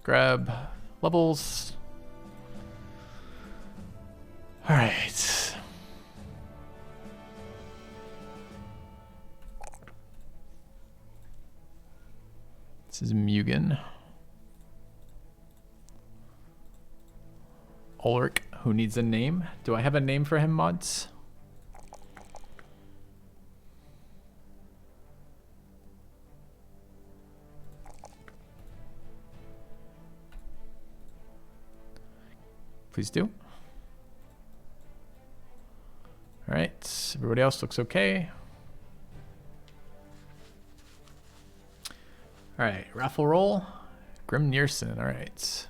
grab levels. All right. This is Mugen. Ulrich, who needs a name. Do I have a name for him, mods? Please do. All right, everybody else looks okay. All right, raffle roll. Grim Nierson, all right.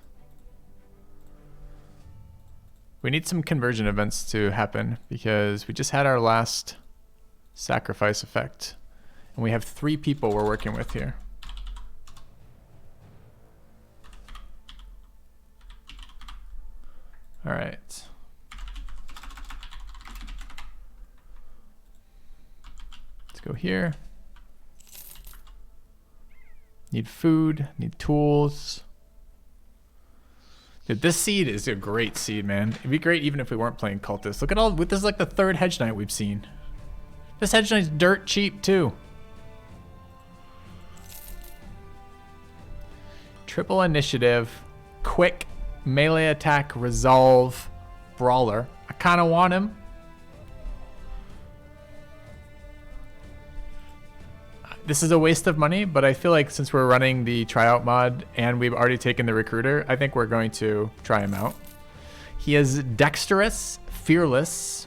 We need some conversion events to happen because we just had our last sacrifice effect. And we have 3 people we're working with here. All right. Let's go here. Need food, need tools. Dude, this seed is a great seed, man. It'd be great even if we weren't playing Cultist. Look at all, this is like the 3rd Hedge Knight we've seen. This Hedge Knight's dirt cheap too. Triple initiative, quick melee attack, resolve, brawler. I kind of want him. This is a waste of money, but I feel like since we're running the tryout mod and we've already taken the recruiter, I think we're going to try him out. He is dexterous, fearless,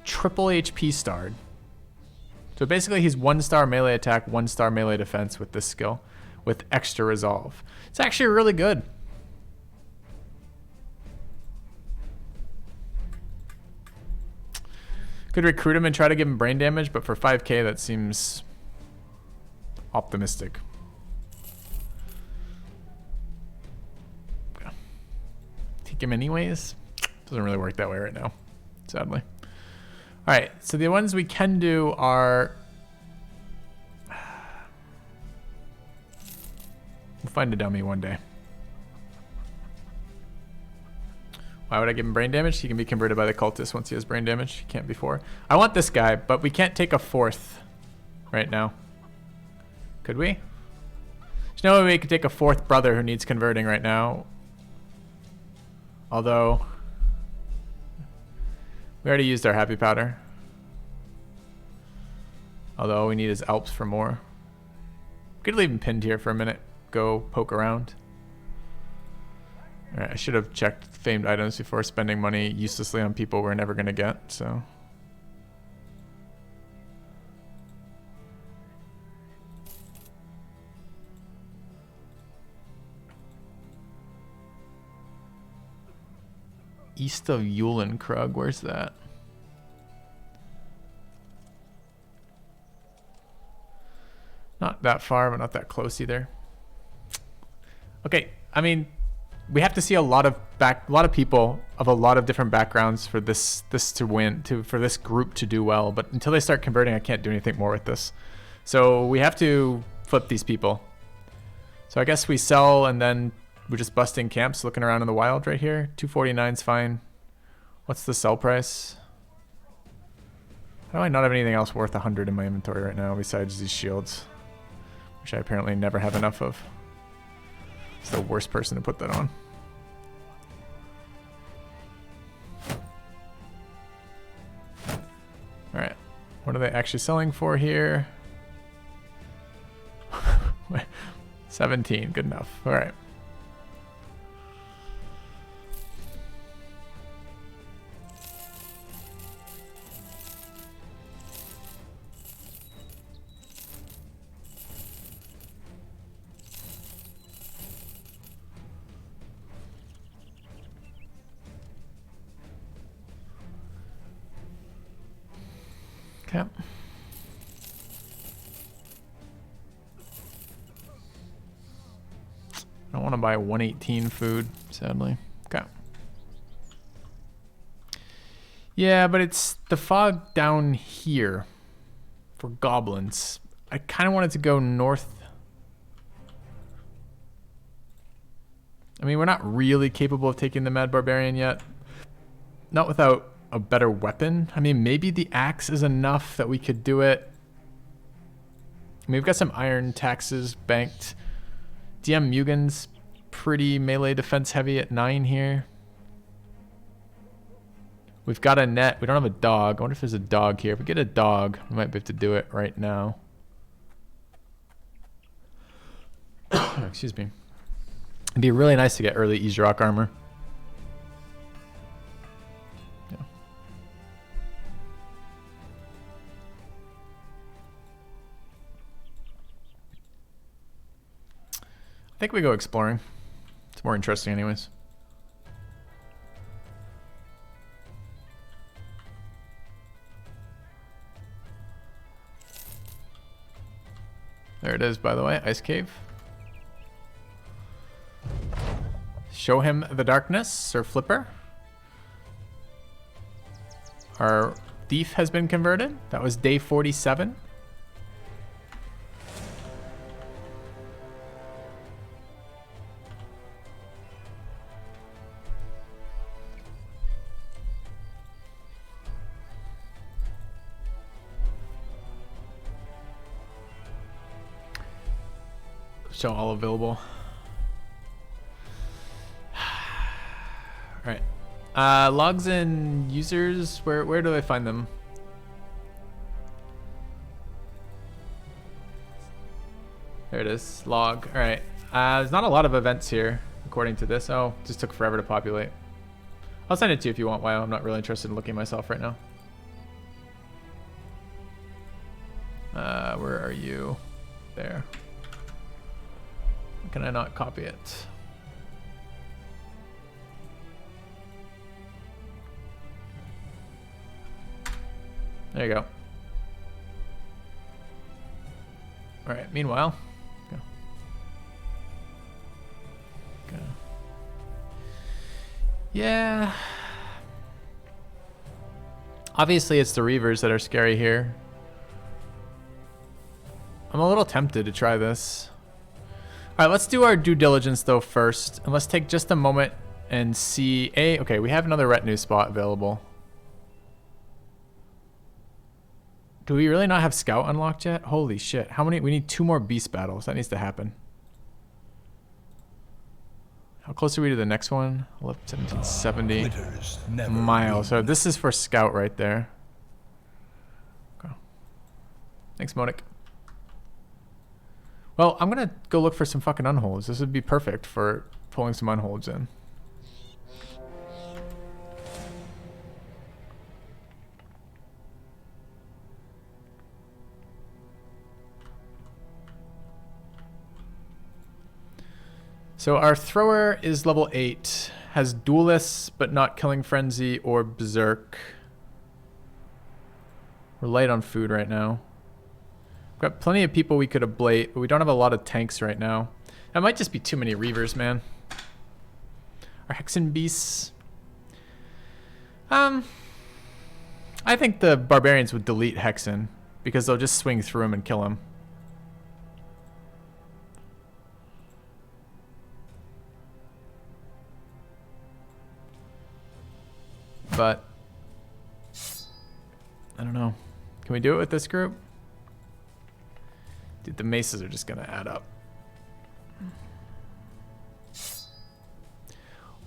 triple HP starred. So basically he's 1-star melee attack, 1-star melee defense with this skill, with extra resolve. It's actually really good. Could recruit him and try to give him brain damage, but for 5k that seems optimistic. Take him anyways. Doesn't really work that way right now, sadly. All right, so the ones we can do are, we'll find a dummy one day. Why would I give him brain damage? He can be converted by the cultist once he has brain damage. He can't before. I want this guy, but we can't take a 4th right now. Could we? There's no way we could take a 4th brother who needs converting right now. Although, we already used our happy powder. Although all we need is Alps for more. We could leave him pinned here for a minute. Go poke around. Alright, I should have checked famed items before spending money uselessly on people we're never going to get, so. East of Eulenkrug, where's that? Not that far, but not that close either. Okay, I mean, we have to see a lot of people of a lot of different backgrounds for this to win, for this group to do well. But until they start converting, I can't do anything more with this. So we have to flip these people. So I guess we sell and then we're just busting camps, looking around in the wild right here. 249's fine. What's the sell price? How do I not have anything else worth 100 in my inventory right now besides these shields, which I apparently never have enough of? It's the worst person to put that on. All right, what are they actually selling for here? 17, good enough. All right. Okay. I don't want to buy 118 food, sadly. Okay. Yeah, but it's the fog down here for goblins. I kind of wanted to go north. I mean, we're not really capable of taking the Mad Barbarian yet. Not without a better weapon. I mean, maybe the axe is enough that we could do it. I mean, we've got some iron taxes banked. DM Mugen's pretty melee defense heavy at 9 here. We've got a net. We don't have a dog. I wonder if there's a dog here. If we get a dog, we might be able to do it right now. Excuse me. It'd be really nice to get early Ease Rock armor. Yeah. I think we go exploring. It's more interesting anyways. There it is, by the way, Ice Cave. Show him the darkness, Sir Flipper. Our thief has been converted. That was day 47. Show all available. All right. Logs and users. Where do I find them? There it is. Log. All right. There's not a lot of events here, according to this. Oh, just took forever to populate. I'll send it to you if you want, Wyo. I'm not really interested in looking myself right now. Where are you? There. Can I not copy it? There you go. All right. Meanwhile, go. Yeah. Obviously, it's the Reavers that are scary here. I'm a little tempted to try this. All right, let's do our due diligence though first, and let's take just a moment and see. Okay, we have another retinue spot available. Do we really not have scout unlocked yet? Holy shit! How many? We need 2 more beast battles. That needs to happen. How close are we to the next one? 1770 miles. So this is for scout right there. Okay. Thanks, Monic. Well, I'm gonna go look for some fucking unholds. This would be perfect for pulling some unholds in. So our thrower is level 8, has duelists but not killing frenzy or berserk. We're light on food right now. We've got plenty of people we could ablate, but we don't have a lot of tanks right now. That might just be too many Reavers, man. Our Hexen Beasts. I think the Barbarians would delete Hexen because they'll just swing through him and kill him. But I don't know. Can we do it with this group? Dude, the maces are just gonna add up.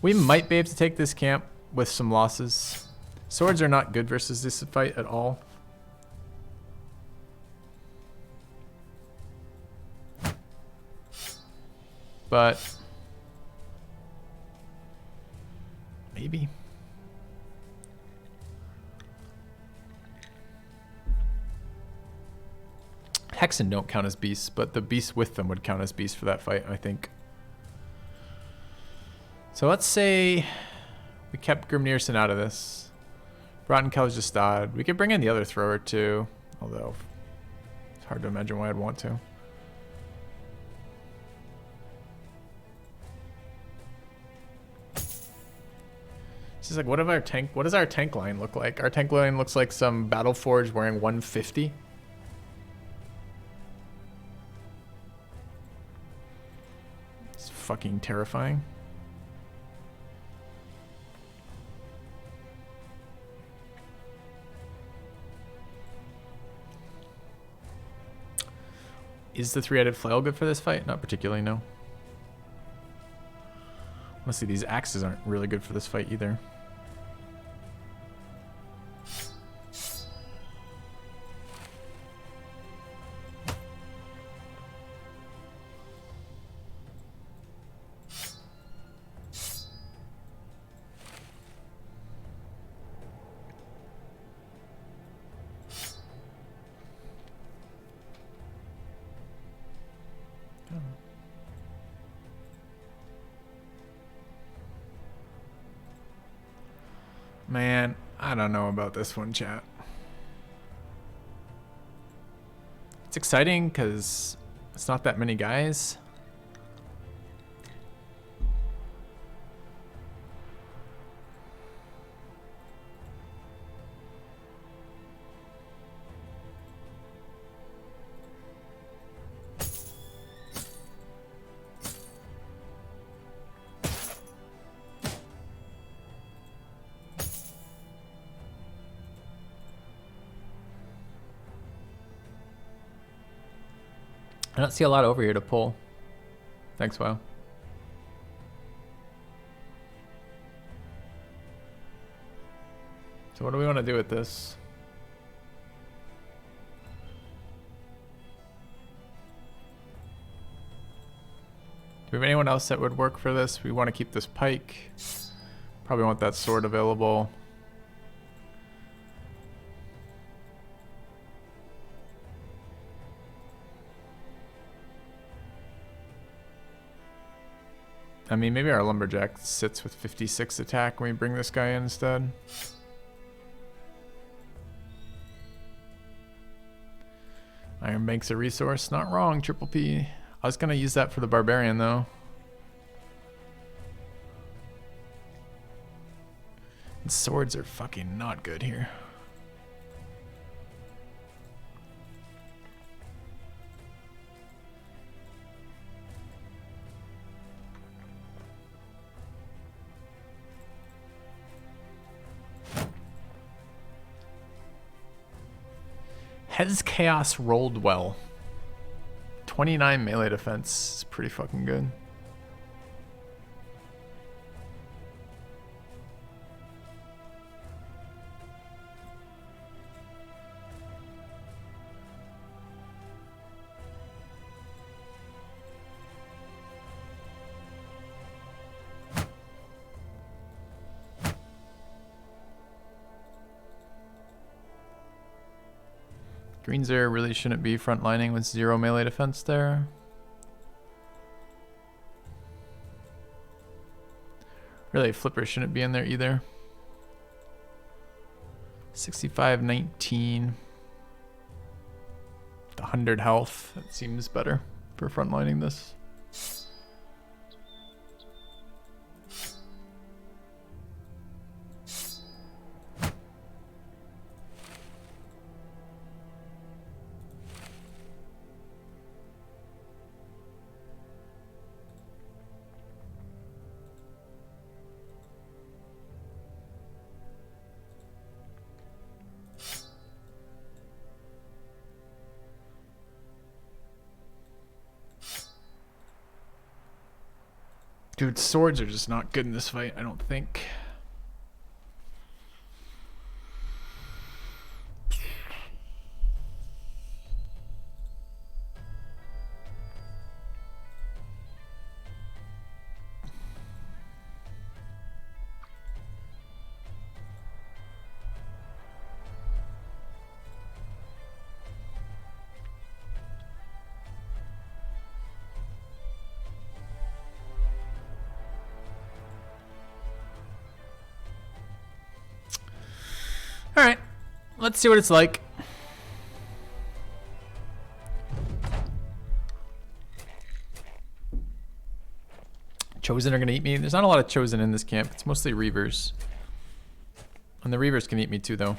We might be able to take this camp with some losses. Swords are not good versus this fight at all. But maybe. Hexen don't count as beasts, but the beasts with them would count as beasts for that fight, I think. So let's say we kept Grimnirson out of this. Brought in Kaljastad. We could bring in the other thrower too, although it's hard to imagine why I'd want to. It's just like, what does our tank line look like? Our tank line looks like some Battleforge wearing 150. It's fucking terrifying. Is the three-headed flail good for this fight? Not particularly, no. Honestly, these axes aren't really good for this fight either. Man, I don't know about this one, chat. It's exciting because it's not that many guys. I don't see a lot over here to pull. Thanks, WoW. So what do we want to do with this? Do we have anyone else that would work for this? We want to keep this pike. Probably want that sword available. I mean, maybe our lumberjack sits with 56 attack when we bring this guy in instead. Iron Bank's a resource. Not wrong, Triple P. I was going to use that for the barbarian, though. And swords are fucking not good here. Has Chaos rolled well? 29 melee defense is pretty fucking good. Green Zero really shouldn't be frontlining with 0 melee defense there. Really, Flipper shouldn't be in there either. 65-19. 100 health. That seems better for frontlining this. Dude, swords are just not good in this fight, I don't think. Alright, let's see what it's like. Chosen are gonna eat me. There's not a lot of Chosen in this camp. It's mostly Reavers. And the Reavers can eat me too, though.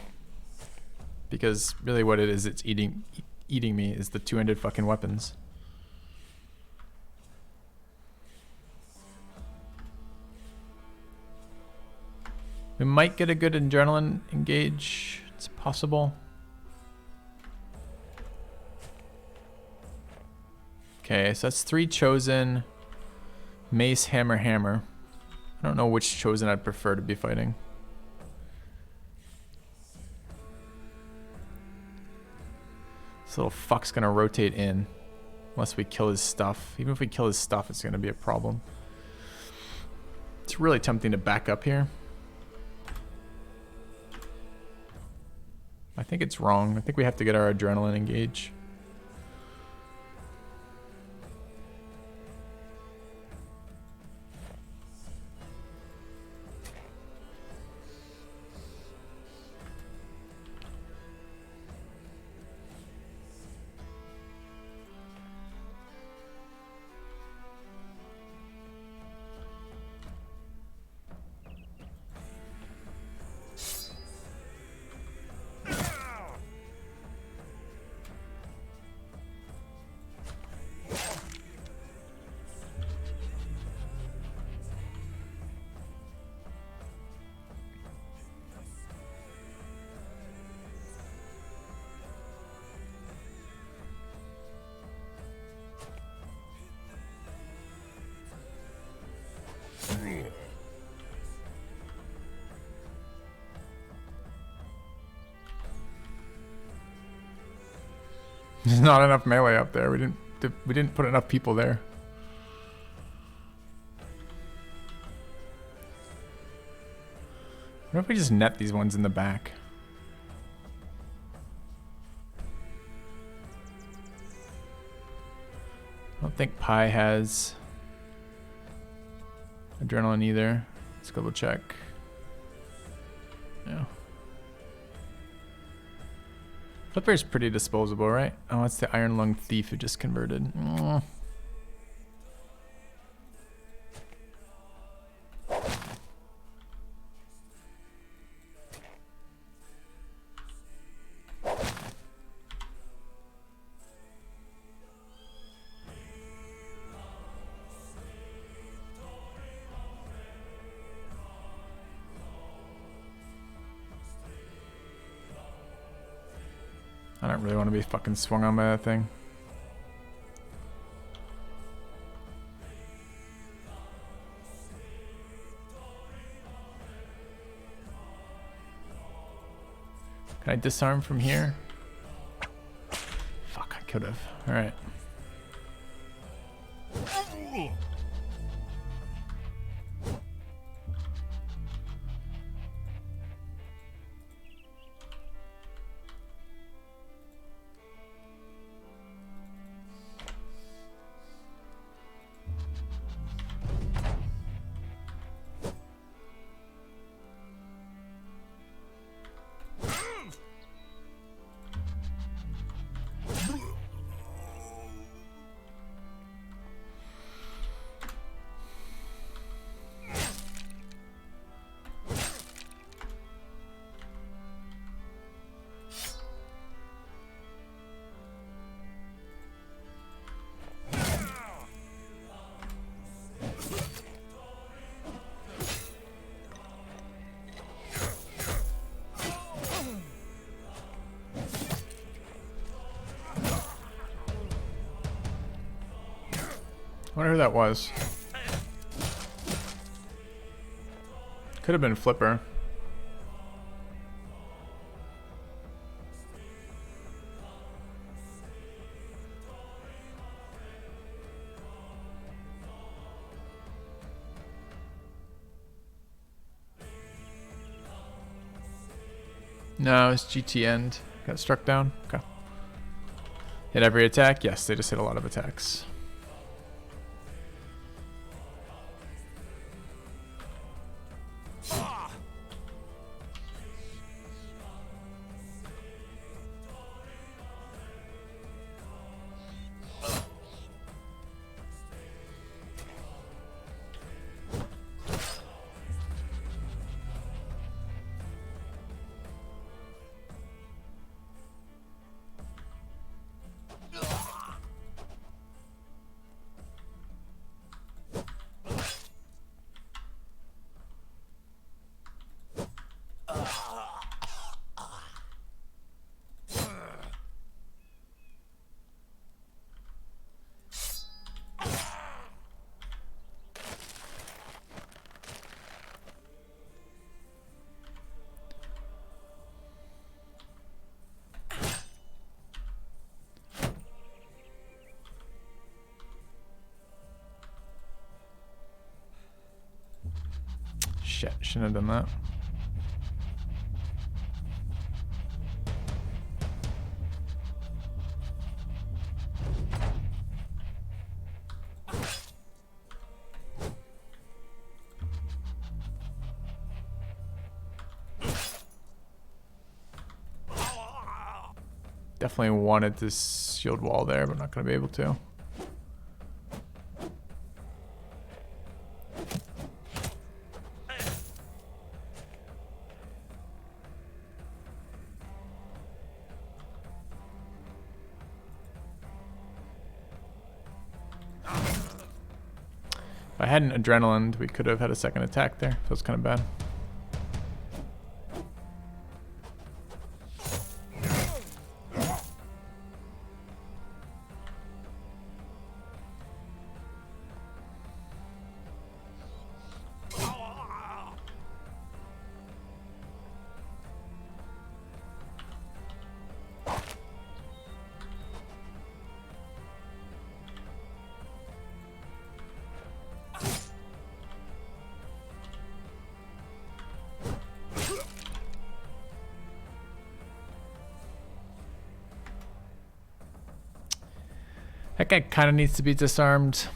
Because really what it is, it's eating me, is the two-handed fucking weapons. We might get a good adrenaline engage. It's possible. Okay, so that's 3 chosen. Mace, hammer, hammer. I don't know which chosen I'd prefer to be fighting. This little fuck's gonna rotate in. Unless we kill his stuff. Even if we kill his stuff, it's gonna be a problem. It's really tempting to back up here. I think it's wrong. I think we have to get our adrenaline engaged. There's not enough melee up there. We didn't put enough people there. What if we just net these ones in the back? I don't think Pi has adrenaline either. Let's double check. Yeah. Flipper's pretty disposable, right? Oh, it's the Iron Lung Thief who just converted. I don't really want to be fucking swung on by that thing. Can I disarm from here? Fuck, I could have. Alright. I wonder who that was. Could have been Flipper. No, it's GT end. Got struck down. Okay. Hit every attack? Yes, they just hit a lot of attacks. Shit, shouldn't have done that. Definitely wanted this shield wall there, but not going to be able to. If I hadn't adrenalined, we could have had a second attack there. Feels kind of bad. That guy kind of needs to be disarmed.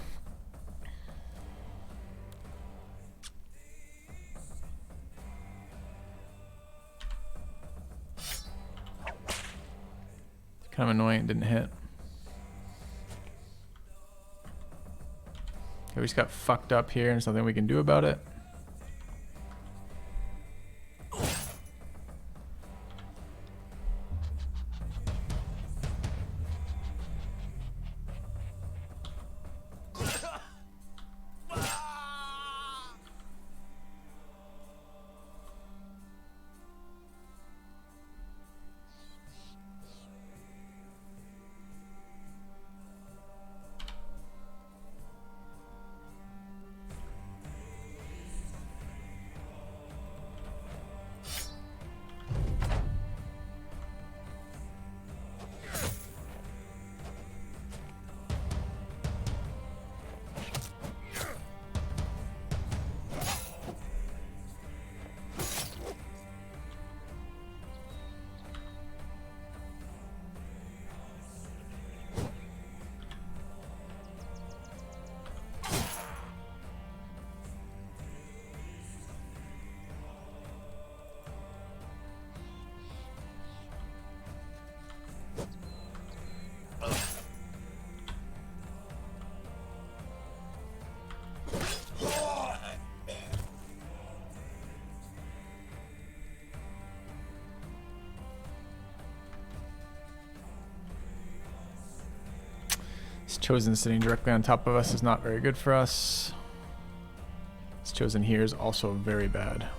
Kind of annoying it didn't hit. Okay, we just got fucked up here and something we can do about it. Chosen sitting directly on top of us is not very good for us. This chosen here is also very bad.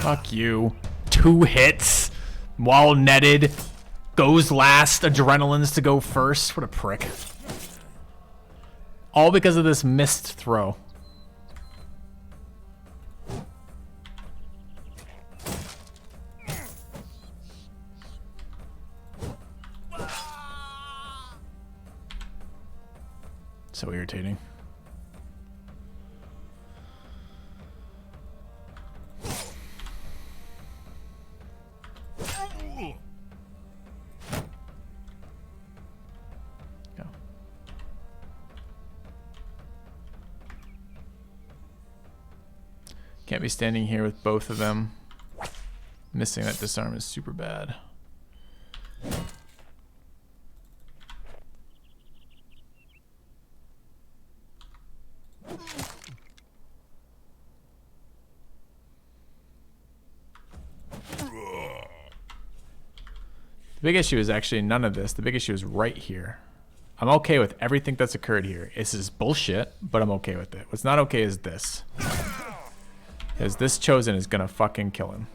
Fuck you. 2 hits. Wall netted. Goes last. Adrenaline's to go first. What a prick. All because of this missed throw. So irritating. Can't be standing here with both of them. Missing that disarm is super bad. big issue is actually none of this. The big issue is right here. I'm okay with everything that's occurred here. This is bullshit, but I'm okay with it. What's not okay is this. Because this chosen is gonna fucking kill him.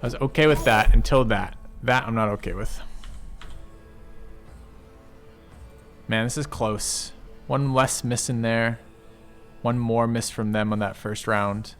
I was okay with that until that. That I'm not okay with. Man, this is close. One less miss in there. One more miss from them on that first round.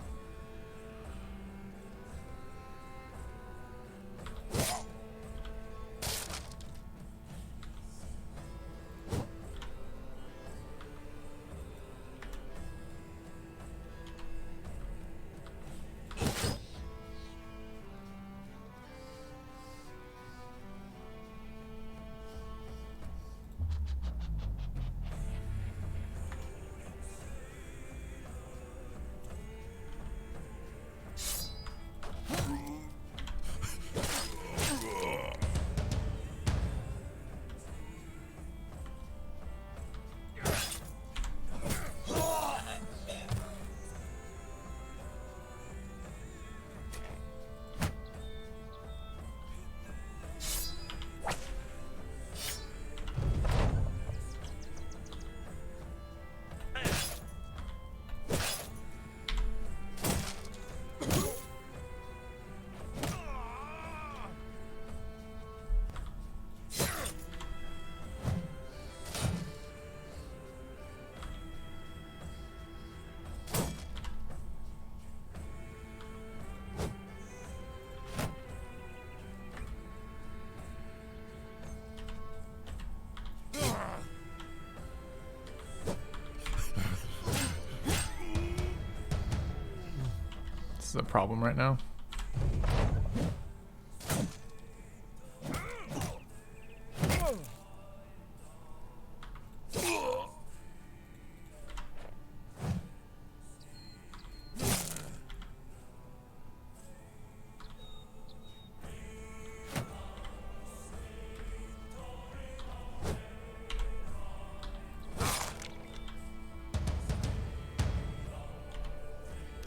This is a problem right now.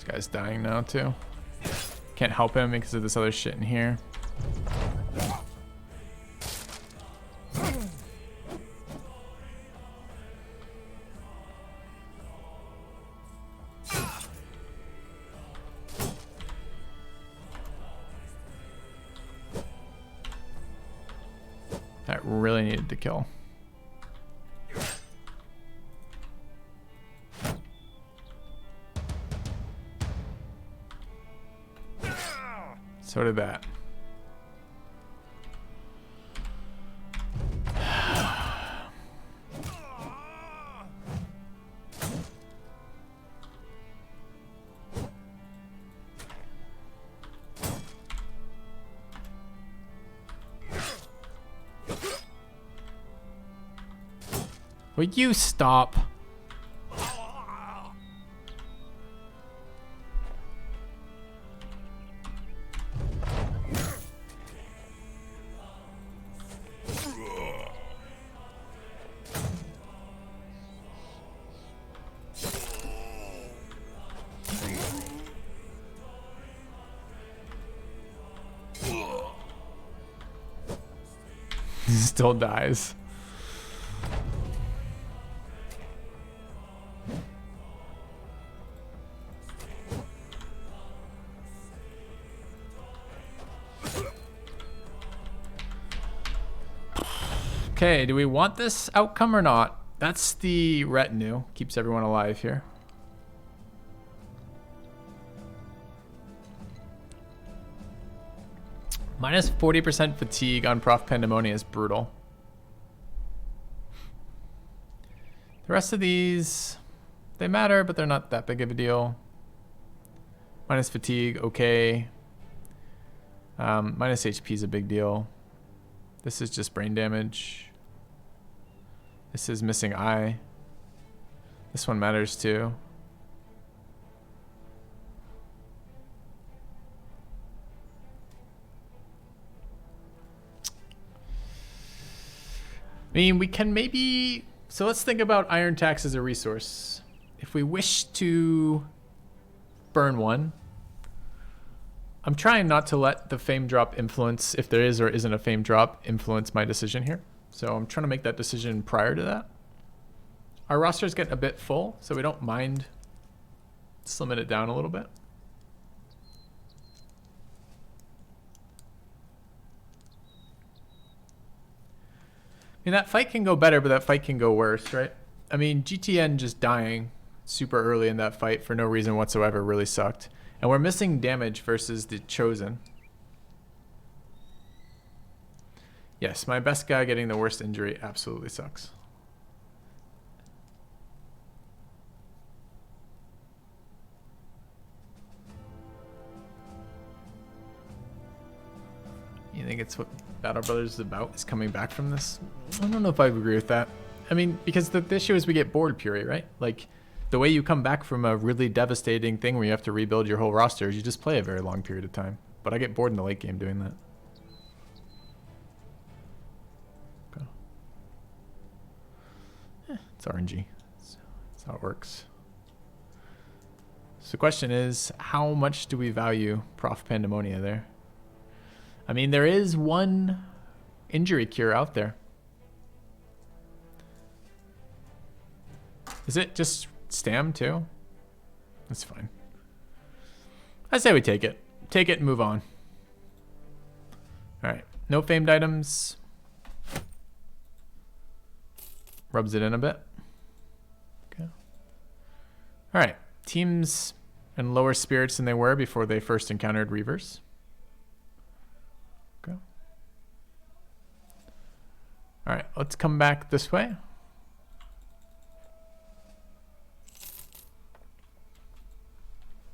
Guy's dying now too. Can't help him because of this other shit in here. That really needed to kill. So did that. Will you stop? Still dies. Okay, do we want this outcome or not? That's the retinue. Keeps everyone alive here. Minus 40% fatigue on Prof Pandemonia is brutal. The rest of these, they matter, but they're not that big of a deal. Minus fatigue, okay. Minus HP is a big deal. This is just brain damage. This is missing eye. This one matters too. I mean, we can maybe... So let's think about iron tax as a resource. If we wish to burn one, I'm trying not to let the fame drop influence, if there is or isn't a fame drop, influence my decision here. So I'm trying to make that decision prior to that. Our roster's getting a bit full, so we don't mind slimming it down a little bit. I mean, that fight can go better, but that fight can go worse, right? I mean, GTN just dying super early in that fight for no reason whatsoever really sucked. And we're missing damage versus the Chosen. Yes, my best guy getting the worst injury absolutely sucks. You think it's what Battle Brothers is about, is coming back from this? I don't know if I agree with that. I mean, because the issue is we get bored, Puri, right? Like, the way you come back from a really devastating thing where you have to rebuild your whole roster is you just play a very long period of time. But I get bored in the late game doing that. Okay. It's RNG. That's how it works. So the question is, how much do we value Prof Pandemonia there? I mean, there is one injury cure out there. Is it just Stam too? That's fine. I say we take it. Take it and move on. All right. No famed items. Rubs it in a bit. Okay. All right. Teams in lower spirits than they were before they first encountered Reavers. Okay. All right. Let's come back this way.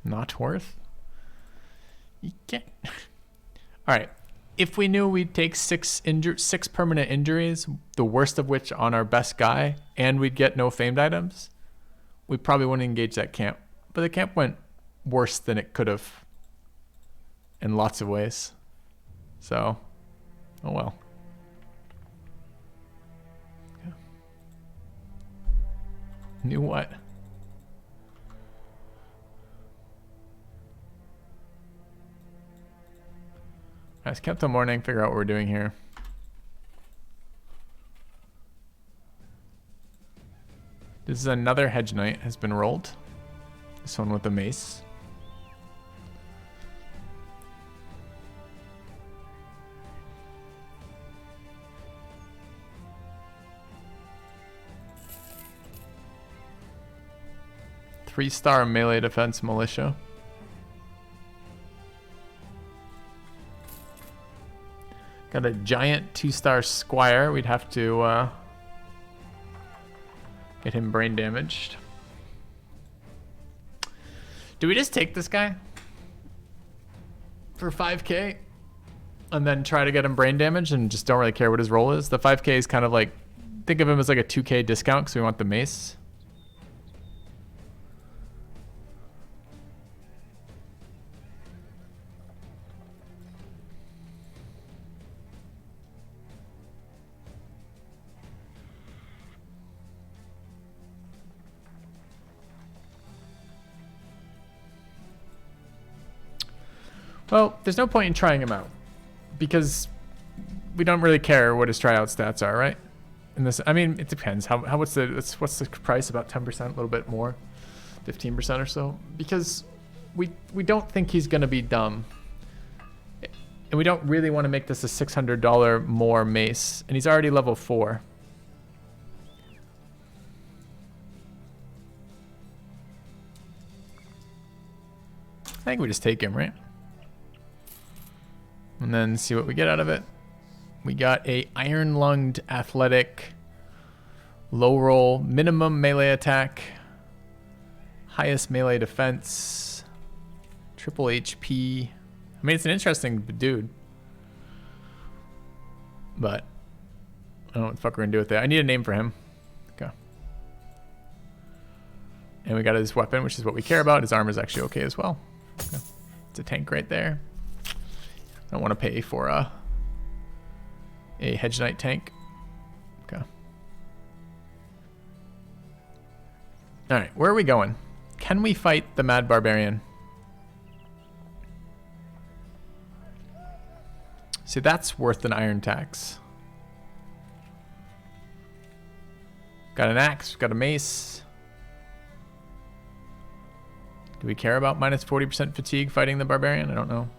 Not worth. You can't. All right. If we knew we'd take six permanent injuries, the worst of which on our best guy, and we'd get no famed items, we probably wouldn't engage that camp. But the camp went worse than it could have in lots of ways. So, oh well. Yeah. Knew what? Let's keep till morning, figure out what we're doing here. This is another Hedge Knight has been rolled. This one with the mace. Three-star melee defense militia. Got a giant 2-star squire. We'd have to get him brain damaged. Do we just take this guy for 5k and then try to get him brain damaged and just don't really care what his role is? The 5k is kind of like, think of him as like a 2k discount because we want the mace. Well, there's no point in trying him out because we don't really care what his tryout stats are, right? In this, I mean, it depends. What's the price? About 10%, a little bit more, 15% or so. Because we don't think he's gonna be dumb, and we don't really want to make this a $600 more mace, and he's already level 4. I think we just take him, right? And then see what we get out of it. We got a iron-lunged athletic, low roll, minimum melee attack, highest melee defense, triple HP. I mean, it's an interesting dude. But I don't know what the fuck we're gonna do with it. I need a name for him. Okay. And we got his weapon, which is what we care about. His armor is actually okay as well. Okay. It's a tank right there. I don't want to pay for a Hedge Knight tank. Okay. All right, where are we going? Can we fight the Mad Barbarian? See, that's worth an iron tax. Got an axe, got a mace. Do we care about minus 40% fatigue fighting the barbarian? I don't know.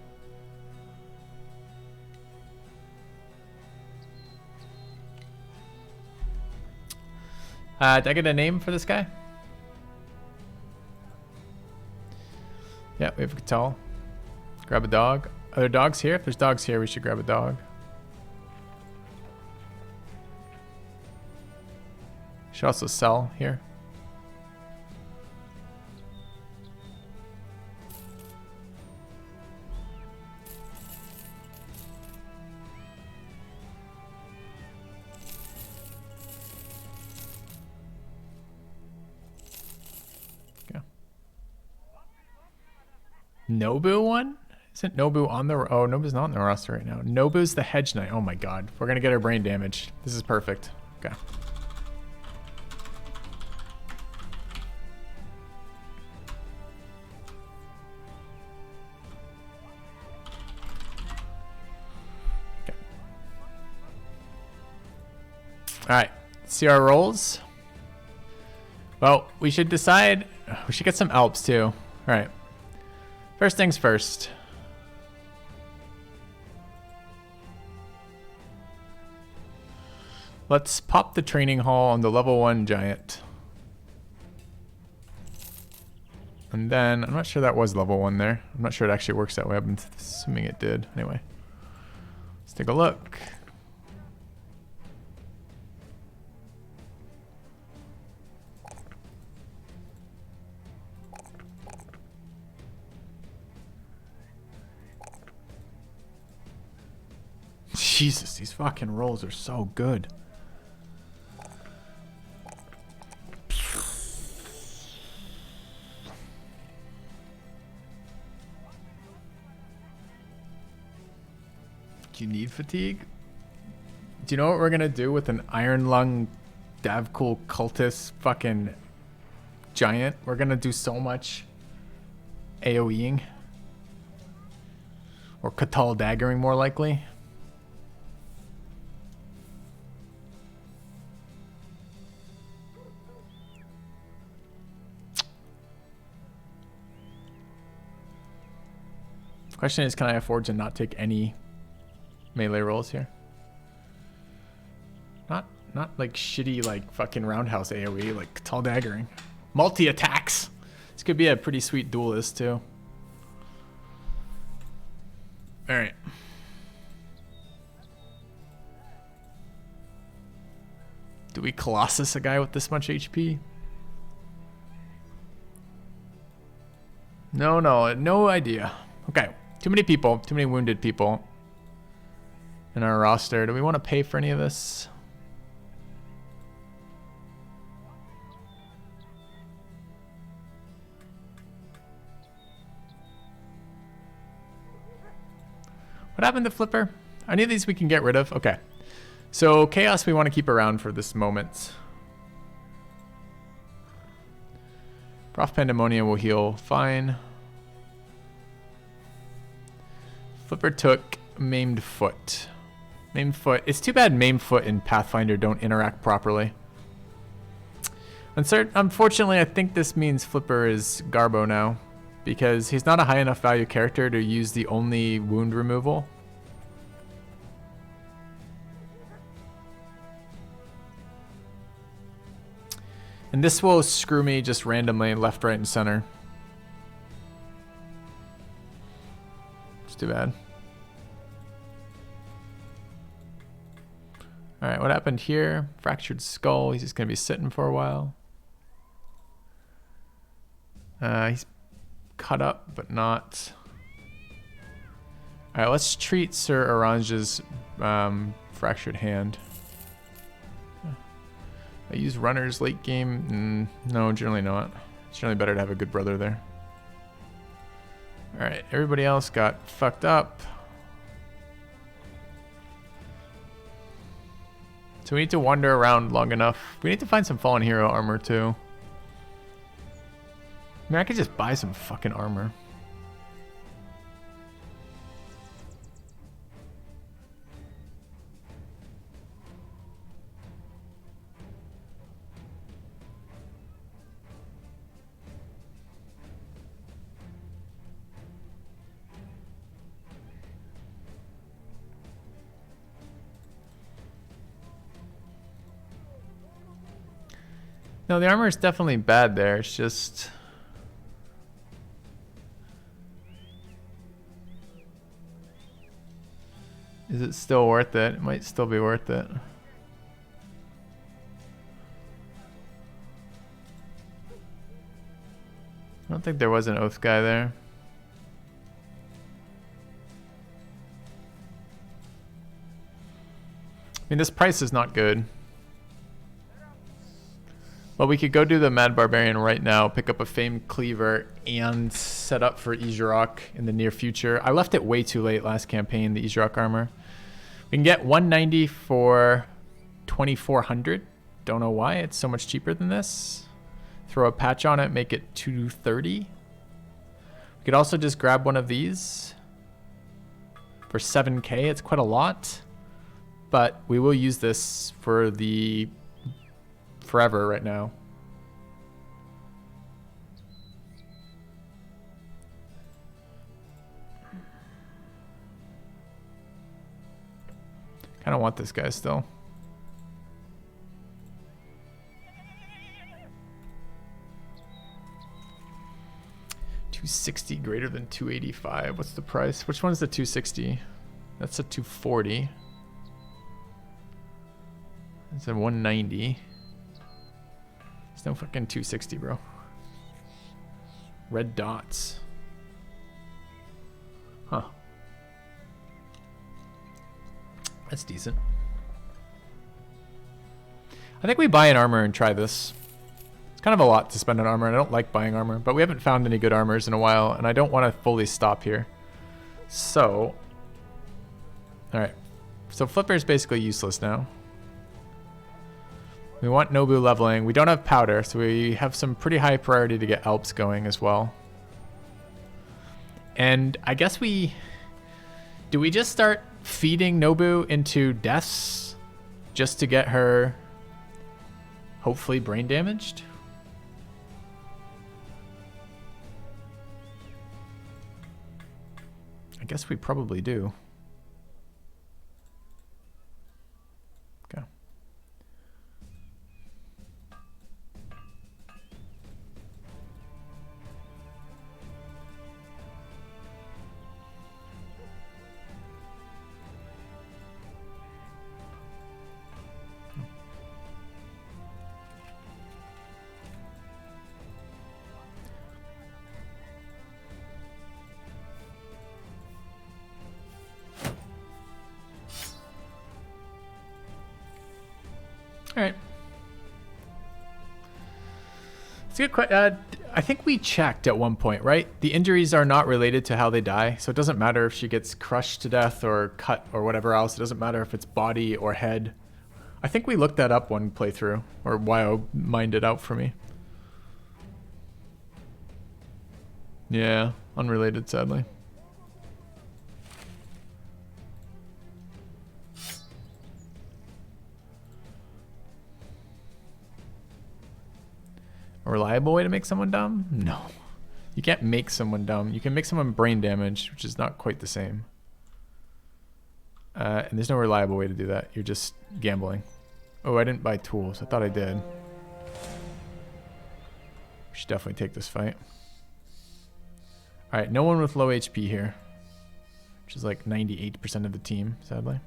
Did I get a name for this guy? Yeah, we have a Catal. Grab a dog. Are there dogs here? If there's dogs here, we should grab a dog. Should also sell here. Okay. Nobu one? Isn't Nobu on the... Oh, Nobu's not on the roster right now. Nobu's the Hedge Knight. Oh my god. We're going to get our brain damaged. This is perfect. Okay. All right, see our rolls. Well, we should decide. We should get some Alps too. All right. First things first. Let's pop the training hall on the level 1 giant. And then, I'm not sure that was level 1 there. I'm not sure it actually works that way. I'm assuming it did. Anyway, let's take a look. Jesus, these fucking rolls are so good. Do you need fatigue? Do you know what we're gonna do with an Iron Lung Davkul Cultist fucking giant? We're gonna do so much AoEing. Or Catal daggering more likely. Question is, can I afford to not take any melee rolls here? Not like shitty like fucking roundhouse AoE, like tall daggering. Multi-attacks. This could be a pretty sweet duelist too. Alright. Do we Colossus a guy with this much HP? No idea. Okay. Too many people, too many wounded people in our roster. Do we want to pay for any of this? What happened to Flipper? Any of these we can get rid of? Okay. So Chaos we want to keep around for this moment. Prof Pandemonium will heal fine. Flipper took Maimed Foot. Maimed Foot. It's too bad Maimed Foot and Pathfinder don't interact properly. Unfortunately, I think this means Flipper is Garbo now, because he's not a high enough value character to use the only wound removal. And this will screw me just randomly left, right, and center. It's too bad. Alright, what happened here? Fractured skull. He's just going to be sitting for a while. He's cut up, but not. Alright, let's treat Sir Orange's fractured hand. I use runners late game. No, generally not. It's generally better to have a good brother there. Alright, everybody else got fucked up. So we need to wander around long enough. We need to find some fallen hero armor too. I mean, I could just buy some fucking armor. No, the armor is definitely bad there. It's just... Is it still worth it? It might still be worth it. I don't think there was an oath guy there. I mean, this price is not good. Well, we could go do the Mad Barbarian right now, pick up a Famed Cleaver, and set up for Izurok in the near future. I left it way too late last campaign, the Izurok armor. We can get 190 for 2,400. Don't know why, it's so much cheaper than this. Throw a patch on it, make it 230. We could also just grab one of these for 7k. It's quite a lot, but we will use this for the forever right now. Kind of want this guy still. $260 greater than 285. What's the price? Which one's the 260? That's a 240. It's a 190. There's no fucking 260, bro. Red dots. Huh. That's decent. I think we buy an armor and try this. It's kind of a lot to spend on armor, and I don't like buying armor, but we haven't found any good armors in a while, and I don't want to fully stop here. So, alright. So Flipper is basically useless now. We want Nobu leveling. We don't have powder, so we have some pretty high priority to get Alps going as well. And I guess we... Do we just start feeding Nobu into deaths just to get her hopefully brain damaged? I guess we probably do. Okay. All right. It's a good question. I think we checked at one point, right? The injuries are not related to how they die, so it doesn't matter if she gets crushed to death or cut or whatever else. It doesn't matter if it's body or head. I think we looked that up one playthrough, or WoW mined it out for me. Yeah, unrelated, sadly. A reliable way to make someone dumb? No. You can't make someone dumb. You can make someone brain damaged, which is not quite the same. And there's no reliable way to do that. You're just gambling. Oh, I didn't buy tools. I thought I did. We should definitely take this fight. Alright, no one with low HP here. Which is like 98% of the team, sadly.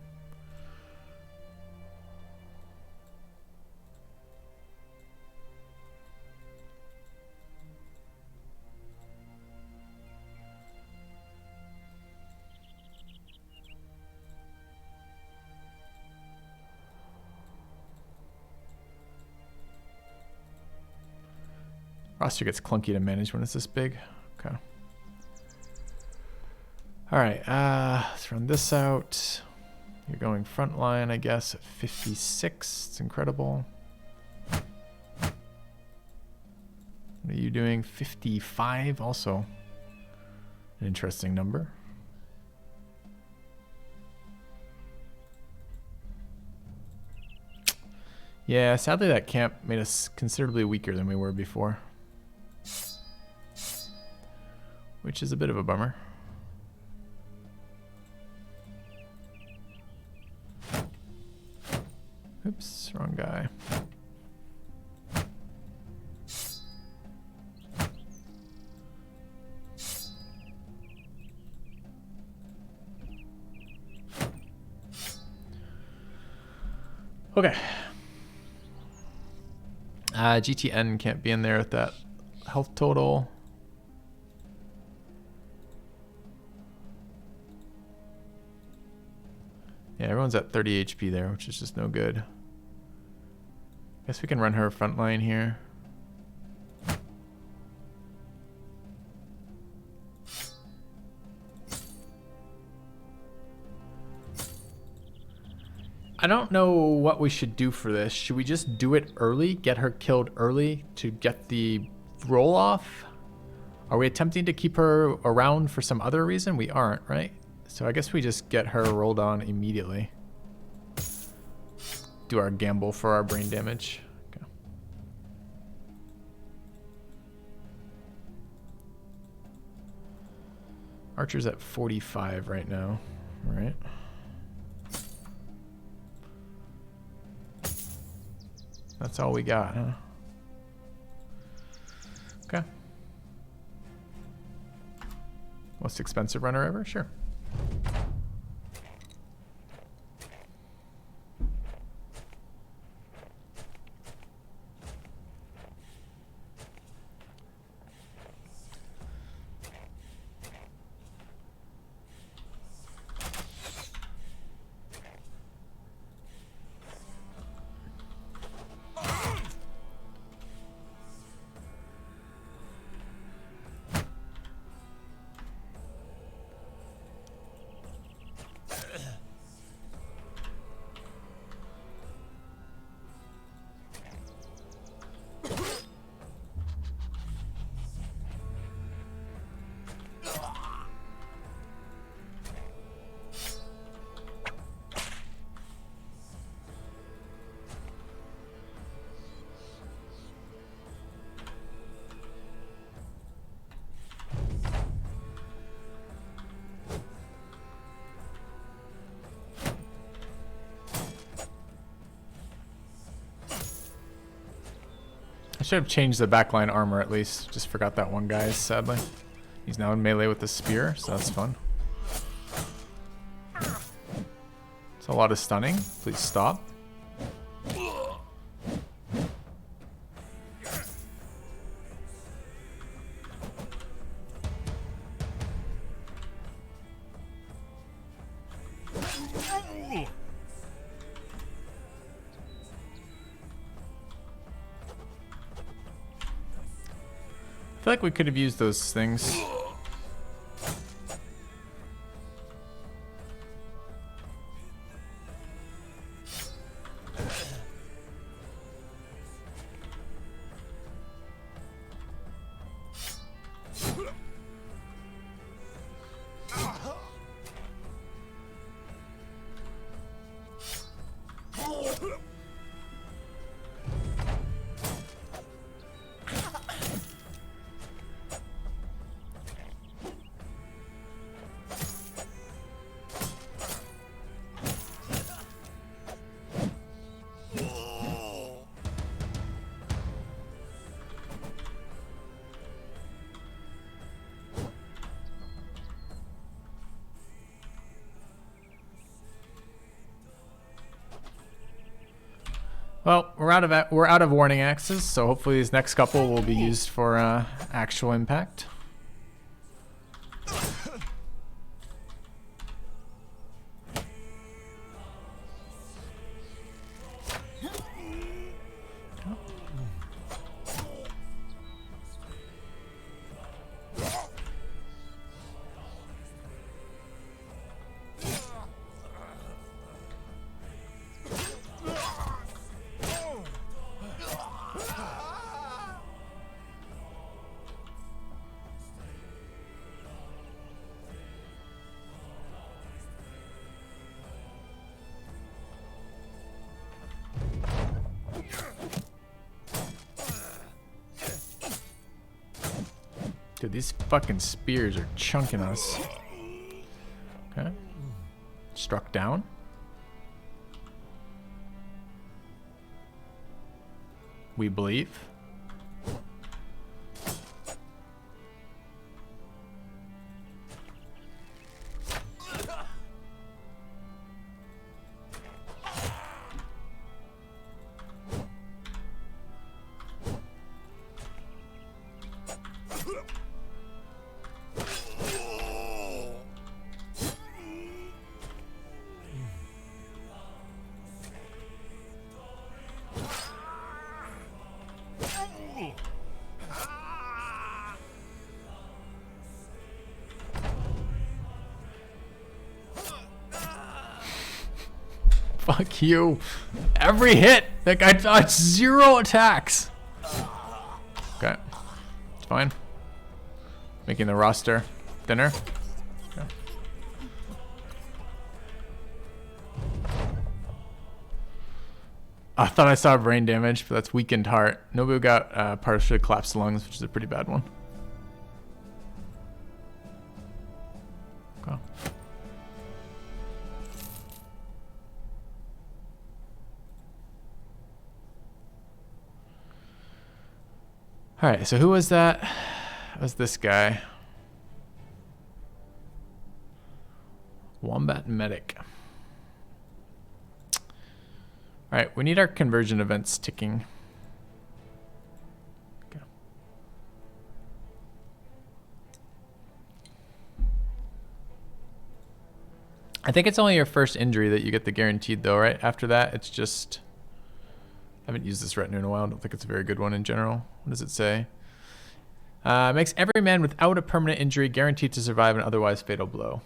Roster gets clunky to manage when it's this big. Okay. All right, let's run this out. You're going front line, I guess, at 56. It's incredible. What are you doing? 55 also. An interesting number. Yeah, sadly that camp made us considerably weaker than we were before. Which is a bit of a bummer. Oops, wrong guy. Okay. GTN can't be in there with that health total. Yeah, everyone's at 30 HP there, which is just no good. Guess we can run her front line here. I don't know what we should do for this. Should we just do it early, get her killed early to get the roll off? Are we attempting to keep her around for some other reason? We aren't, right? So I guess we just get her rolled on immediately. Do our gamble for our brain damage. Okay. Archer's at 45 right now, right? That's all we got, huh? Okay. Most expensive runner ever? Sure. I should have changed the backline armor at least. Just forgot that one guy, sadly. He's now in melee with the spear, so that's fun. It's a lot of stunning. Please stop. I feel like we could have used those things. Well, we're out of warning axes, so hopefully these next couple will be used for actual impact. Dude, these fucking spears are chunking us. Okay. Struck down. We believe. Fuck you. Every hit! That guy dodged 0 attacks. Okay. It's fine. Making the roster thinner. Okay. I thought I saw brain damage, but that's weakened heart. Nobody got partially collapsed lungs, which is a pretty bad one. Okay. All right, so who was that? That was this guy. Wombat Medic. All right, we need our conversion events ticking. Okay. I think it's only your first injury that you get the guaranteed though, right? After that, it's just... I haven't used this retinue in a while. I don't think it's a very good one in general. What does it say? Makes every man without a permanent injury guaranteed to survive an otherwise fatal blow.